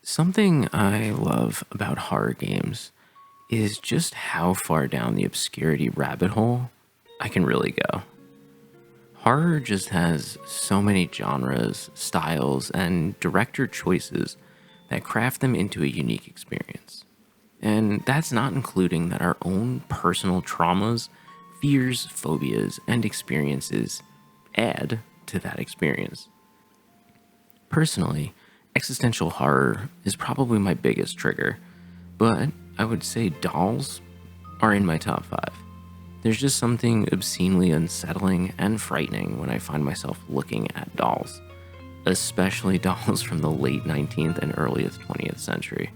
Something I love about horror games is just how far down the obscurity rabbit hole I can really go. Horror just has so many genres, styles, and director choices that craft them into a unique experience. And that's not including that our own personal traumas, fears, phobias, and experiences add to that experience. Personally, existential horror is probably my biggest trigger, but I would say dolls are in my top 5. There's just something obscenely unsettling and frightening when I find myself looking at dolls, especially dolls from the late 19th and earliest 20th century.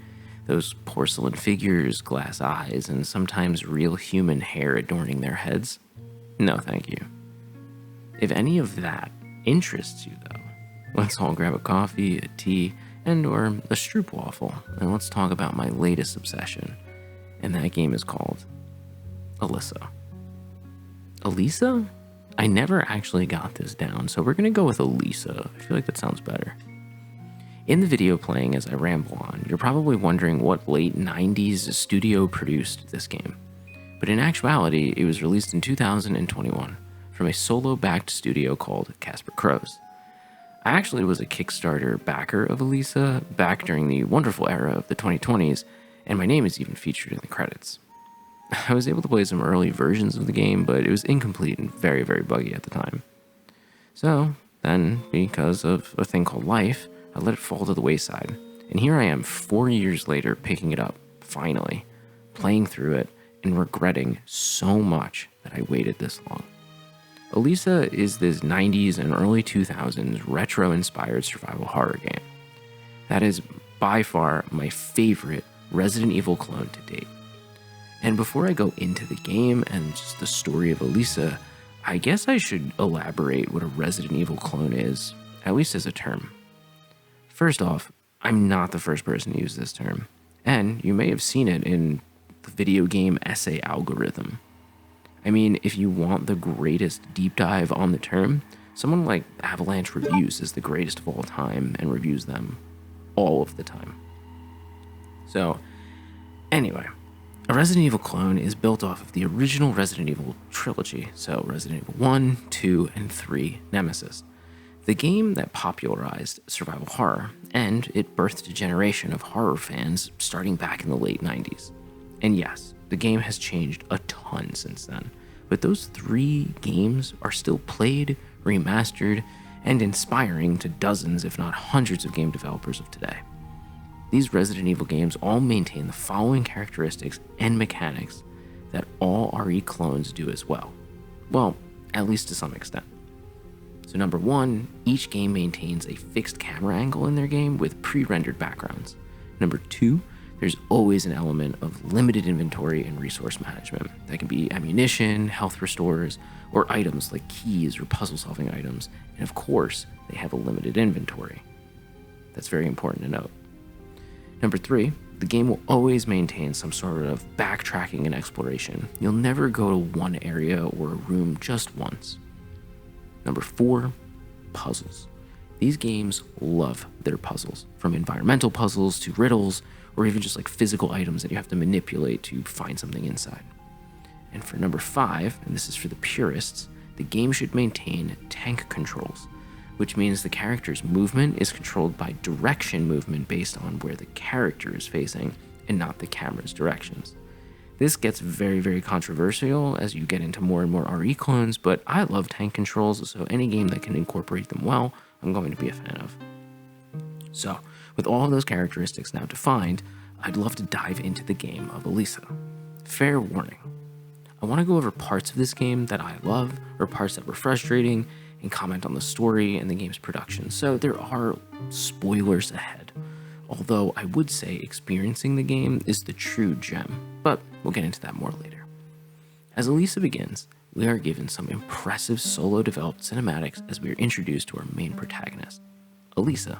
Those porcelain figures, glass eyes, and sometimes real human hair adorning their heads. No, thank you. If any of that interests you, though, let's all grab a coffee, a tea, and or a stroopwafel, and let's talk about my latest obsession. And that game is called Alisa. Alisa? I never actually got this down, so we're gonna go with Alisa. I feel like that sounds better. In the video playing as I ramble on, you're probably wondering what late 90s studio produced this game. But in actuality, it was released in 2021 from a solo-backed studio called Casper Croes. I actually was a Kickstarter backer of Alisa back during the wonderful era of the 2020s, and my name is even featured in the credits. I was able to play some early versions of the game, but it was incomplete and very, very buggy at the time. So then, because of a thing called life, I let it fall to the wayside, and here I am 4 years later picking it up, finally, playing through it, and regretting so much that I waited this long. Alisa is this 90s and early 2000s retro-inspired survival horror game. That is by far my favorite Resident Evil clone to date. And before I go into the game and just the story of Alisa, I guess I should elaborate what a Resident Evil clone is, at least as a term. First off, I'm not the first person to use this term, and you may have seen it in the video game essay algorithm. I mean, if you want the greatest deep dive on the term, someone like Avalanche Reviews is the greatest of all time and reviews them all of the time. So, anyway, a Resident Evil clone is built off of the original Resident Evil trilogy, so Resident Evil 1, 2, and 3 Nemesis, the game that popularized survival horror, and it birthed a generation of horror fans starting back in the late 90s. And yes, the game has changed a ton since then, but those 3 games are still played, remastered, and inspiring to dozens, if not hundreds, of game developers of today. These Resident Evil games all maintain the following characteristics and mechanics that all RE clones do as well. Well, at least to some extent. So number 1, each game maintains a fixed camera angle in their game with pre-rendered backgrounds. Number 2, there's always an element of limited inventory and resource management. That can be ammunition, health restores, or items like keys or puzzle-solving items. And of course, they have a limited inventory. That's very important to note. Number 3, the game will always maintain some sort of backtracking and exploration. You'll never go to one area or a room just once. Number 4, puzzles. These games love their puzzles, from environmental puzzles to riddles, or even just like physical items that you have to manipulate to find something inside. And for number 5, and this is for the purists, the game should maintain tank controls, which means the character's movement is controlled by direction movement based on where the character is facing and not the camera's directions. This gets very, very controversial as you get into more and more RE clones, but I love tank controls, so any game that can incorporate them well, I'm going to be a fan of. So, with all of those characteristics now defined, I'd love to dive into the game of Alisa. Fair warning, I want to go over parts of this game that I love, or parts that were frustrating, and comment on the story and the game's production, so there are spoilers ahead. Although I would say experiencing the game is the true gem, but we'll get into that more later. As Alisa begins, we are given some impressive solo-developed cinematics as we are introduced to our main protagonist. Alisa,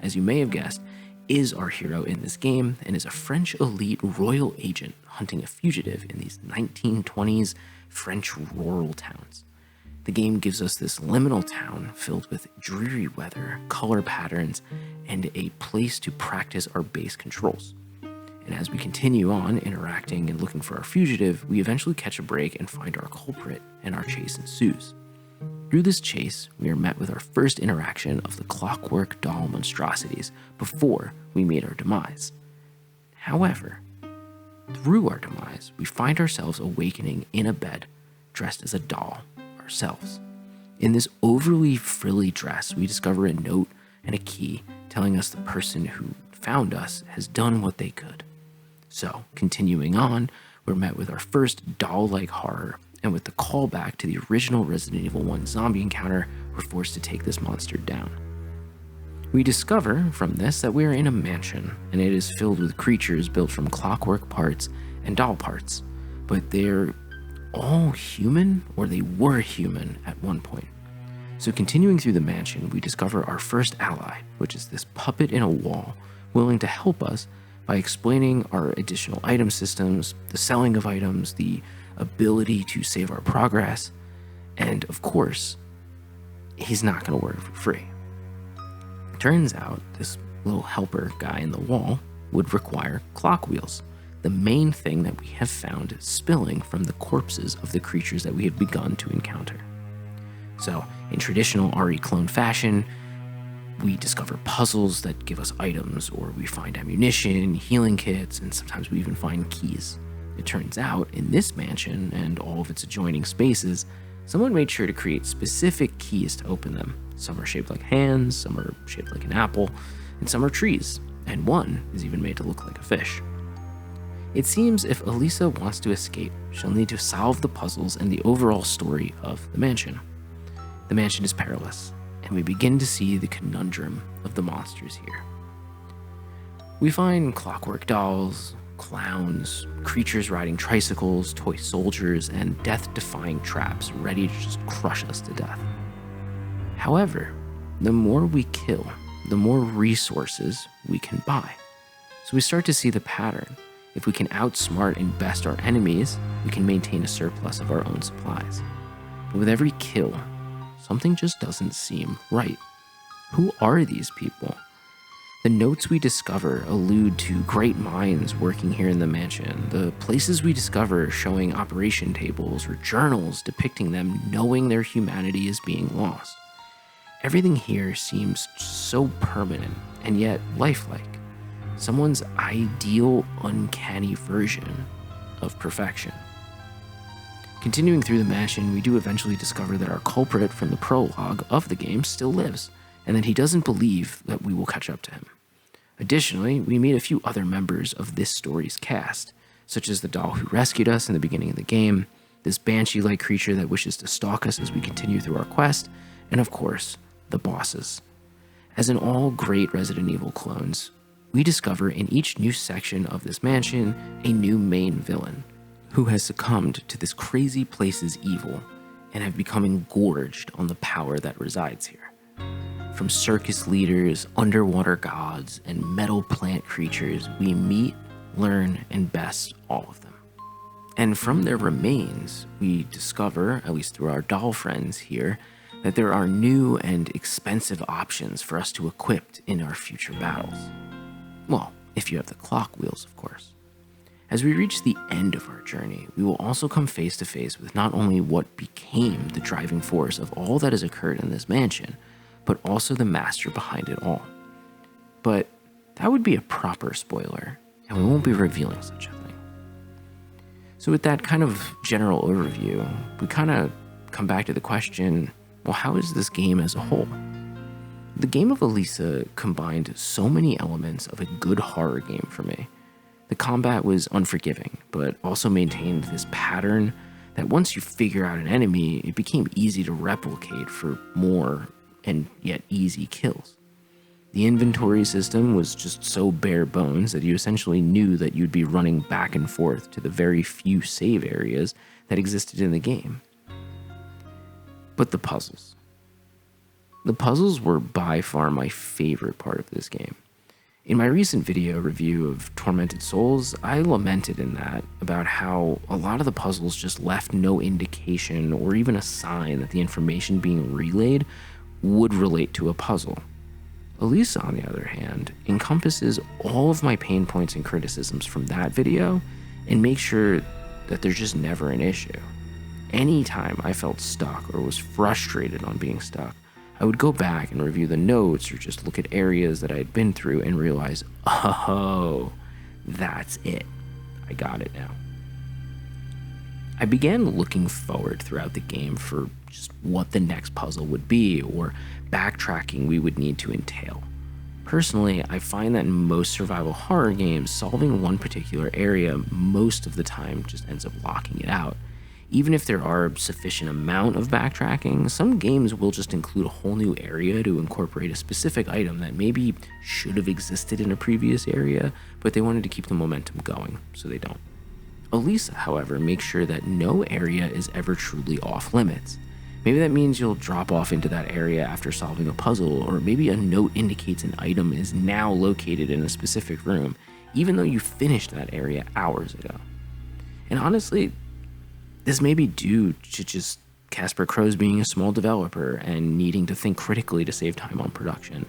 as you may have guessed, is our hero in this game and is a French elite royal agent hunting a fugitive in these 1920s French rural towns. The game gives us this liminal town filled with dreary weather, color patterns, and a place to practice our base controls. And as we continue on interacting and looking for our fugitive, we eventually catch a break and find our culprit, and our chase ensues. Through this chase, we are met with our first interaction of the clockwork doll monstrosities before we meet our demise. However, through our demise, we find ourselves awakening in a bed, dressed as a doll ourselves. In this overly frilly dress, we discover a note and a key telling us the person who found us has done what they could. So, continuing on, we're met with our first doll-like horror, and with the callback to the original Resident Evil 1 zombie encounter, we're forced to take this monster down. We discover from this that we are in a mansion, and it is filled with creatures built from clockwork parts and doll parts, but they're all human, or they were human at one point. So continuing through the mansion, we discover our first ally, which is this puppet in a wall, willing to help us by explaining our additional item systems, the selling of items, the ability to save our progress, and of course, he's not going to work for free. Turns out this little helper guy in the wall would require clock wheels, the main thing that we have found spilling from the corpses of the creatures that we have begun to encounter. So, in traditional RE clone fashion, we discover puzzles that give us items, or we find ammunition, healing kits, and sometimes we even find keys. It turns out, in this mansion and all of its adjoining spaces, someone made sure to create specific keys to open them. Some are shaped like hands, some are shaped like an apple, and some are trees, and one is even made to look like a fish. It seems if Alisa wants to escape, she'll need to solve the puzzles and the overall story of the mansion. The mansion is perilous, and we begin to see the conundrum of the monsters here. We find clockwork dolls, clowns, creatures riding tricycles, toy soldiers, and death-defying traps ready to just crush us to death. However, the more we kill, the more resources we can buy. So we start to see the pattern. If we can outsmart and best our enemies, we can maintain a surplus of our own supplies. But with every kill, something just doesn't seem right. Who are these people? The notes we discover allude to great minds working here in the mansion. The places we discover showing operation tables or journals depicting them knowing their humanity is being lost. Everything here seems so permanent and yet lifelike. Someone's ideal, uncanny version of perfection. Continuing through the mansion, we do eventually discover that our culprit from the prologue of the game still lives, and that he doesn't believe that we will catch up to him. Additionally, we meet a few other members of this story's cast, such as the doll who rescued us in the beginning of the game, this banshee-like creature that wishes to stalk us as we continue through our quest, and of course, the bosses. As in all great Resident Evil clones, we discover in each new section of this mansion a new main villain, who has succumbed to this crazy place's evil and have become engorged on the power that resides here. From circus leaders, underwater gods, and metal plant creatures, we meet, learn, and best all of them. And from their remains, we discover, at least through our doll friends here, that there are new and expensive options for us to equip in our future battles. Well, if you have the clock wheels, of course. As we reach the end of our journey, we will also come face to face with not only what became the driving force of all that has occurred in this mansion, but also the master behind it all. But that would be a proper spoiler, and we won't be revealing such a thing. So with that kind of general overview, we kind of come back to the question, well, how is this game as a whole? The game of Alisa combined so many elements of a good horror game for me. The combat was unforgiving, but also maintained this pattern that once you figure out an enemy, it became easy to replicate for more and yet easy kills. The inventory system was just so bare bones that you essentially knew that you'd be running back and forth to the very few save areas that existed in the game. But the puzzles. The puzzles were by far my favorite part of this game. In my recent video review of Tormented Souls, I lamented in that about how a lot of the puzzles just left no indication or even a sign that the information being relayed would relate to a puzzle. Alisa, on the other hand, encompasses all of my pain points and criticisms from that video and makes sure that there's just never an issue. Anytime I felt stuck or was frustrated on being stuck, I would go back and review the notes or just look at areas that I had been through and realize, oh, that's it. I got it now. I began looking forward throughout the game for just what the next puzzle would be or backtracking we would need to entail. Personally, I find that in most survival horror games, solving one particular area most of the time just ends up locking it out. Even if there are a sufficient amount of backtracking, some games will just include a whole new area to incorporate a specific item that maybe should have existed in a previous area, but they wanted to keep the momentum going, so they don't. Alisa, however, makes sure that no area is ever truly off limits. Maybe that means you'll drop off into that area after solving a puzzle, or maybe a note indicates an item is now located in a specific room, even though you finished that area hours ago. And honestly, this may be due to just Casper Croes being a small developer and needing to think critically to save time on production.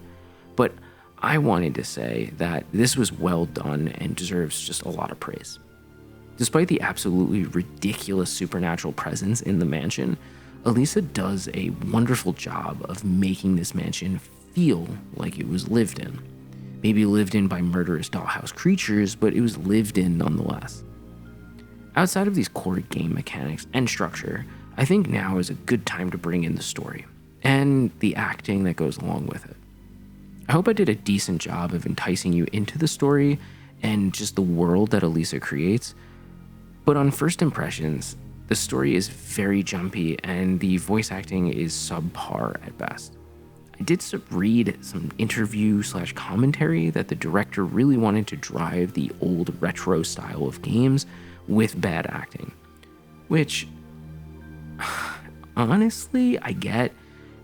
But I wanted to say that this was well done and deserves just a lot of praise. Despite the absolutely ridiculous supernatural presence in the mansion, Alisa does a wonderful job of making this mansion feel like it was lived in. Maybe lived in by murderous dollhouse creatures, but it was lived in nonetheless. Outside of these core game mechanics and structure, I think now is a good time to bring in the story and the acting that goes along with it. I hope I did a decent job of enticing you into the story and just the world that Alisa creates, but on first impressions, the story is very jumpy and the voice acting is subpar at best. I did read some interview/commentary that the director really wanted to drive the old retro style of games with bad acting, which honestly I get,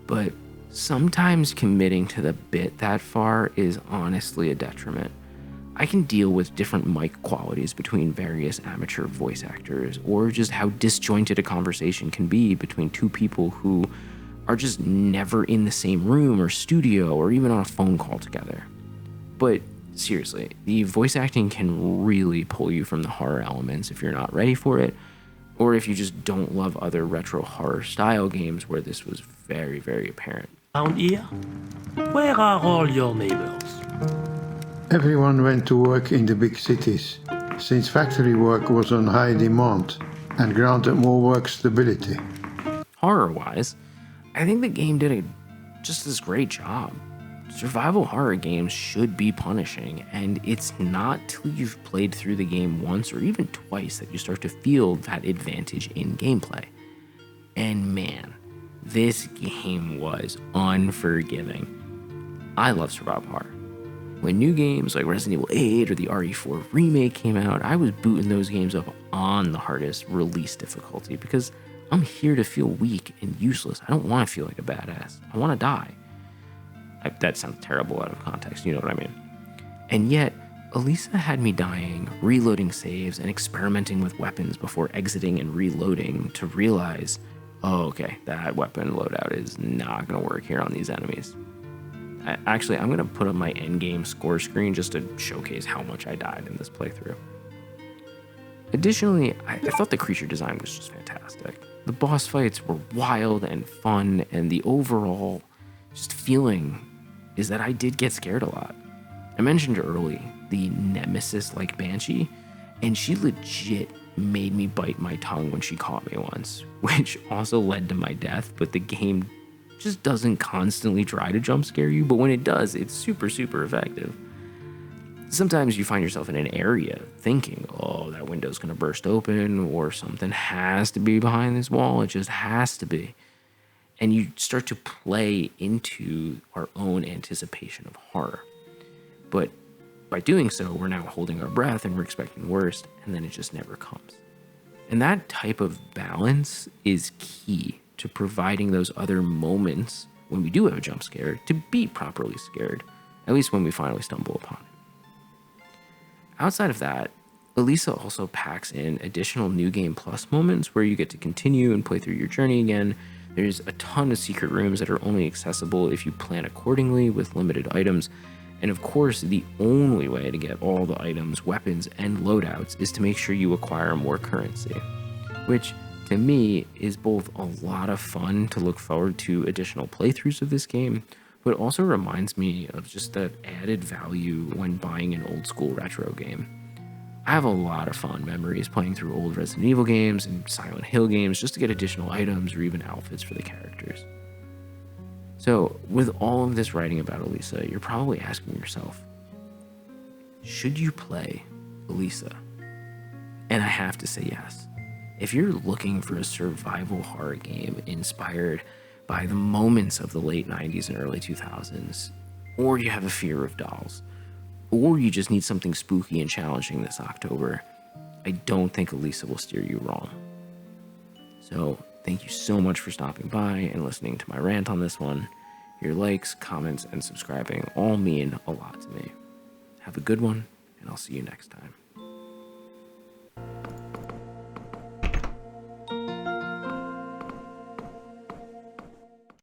but sometimes committing to the bit that far is honestly a detriment. I can deal with different mic qualities between various amateur voice actors, or just how disjointed a conversation can be between two people who are just never in the same room or studio or even on a phone call together. But seriously, the voice acting can really pull you from the horror elements if you're not ready for it, or if you just don't love other retro horror style games where this was very, very apparent. Around here? Where are all your neighbors? Everyone went to work in the big cities, since factory work was on high demand and granted more work stability. Horror-wise, I think the game did just as great job. Survival horror games should be punishing, and it's not till you've played through the game once or even twice that you start to feel that advantage in gameplay. And man, this game was unforgiving. I love survival horror. When new games like Resident Evil 8 or the RE4 remake came out, I was booting those games up on the hardest release difficulty because I'm here to feel weak and useless. I don't want to feel like a badass. I want to die. That sounds terrible out of context, you know what I mean. And yet, Alisa had me dying, reloading saves, and experimenting with weapons before exiting and reloading to realize, oh, okay, that weapon loadout is not going to work here on these enemies. Actually, I'm going to put up my endgame score screen just to showcase how much I died in this playthrough. Additionally, I thought the creature design was just fantastic. The boss fights were wild and fun, and the overall just feeling is that I did get scared a lot. I mentioned early the nemesis-like banshee, and she legit made me bite my tongue when she caught me once, which also led to my death, but the game just doesn't constantly try to jump scare you, but when it does, it's super, super effective. Sometimes you find yourself in an area thinking, oh, that window's gonna burst open, or something has to be behind this wall, it just has to be. And you start to play into our own anticipation of horror. But by doing so, we're now holding our breath and we're expecting the worst, and then it just never comes. And that type of balance is key to providing those other moments when we do have a jump scare to be properly scared, at least when we finally stumble upon it. Outside of that, Alisa also packs in additional New Game Plus moments where you get to continue and play through your journey again. There's a ton of secret rooms that are only accessible if you plan accordingly with limited items. And of course, the only way to get all the items, weapons, and loadouts is to make sure you acquire more currency, which to me is both a lot of fun to look forward to additional playthroughs of this game, but also reminds me of just that added value when buying an old school retro game. I have a lot of fond memories playing through old Resident Evil games and Silent Hill games just to get additional items or even outfits for the characters. So, with all of this writing about Alisa, you're probably asking yourself, should you play Alisa? And I have to say yes. If you're looking for a survival horror game inspired by the moments of the late 90s and early 2000s, or you have a fear of dolls, or you just need something spooky and challenging this October, I don't think Alisa will steer you wrong. So, thank you so much for stopping by and listening to my rant on this one. Your likes, comments, and subscribing all mean a lot to me. Have a good one, and I'll see you next time.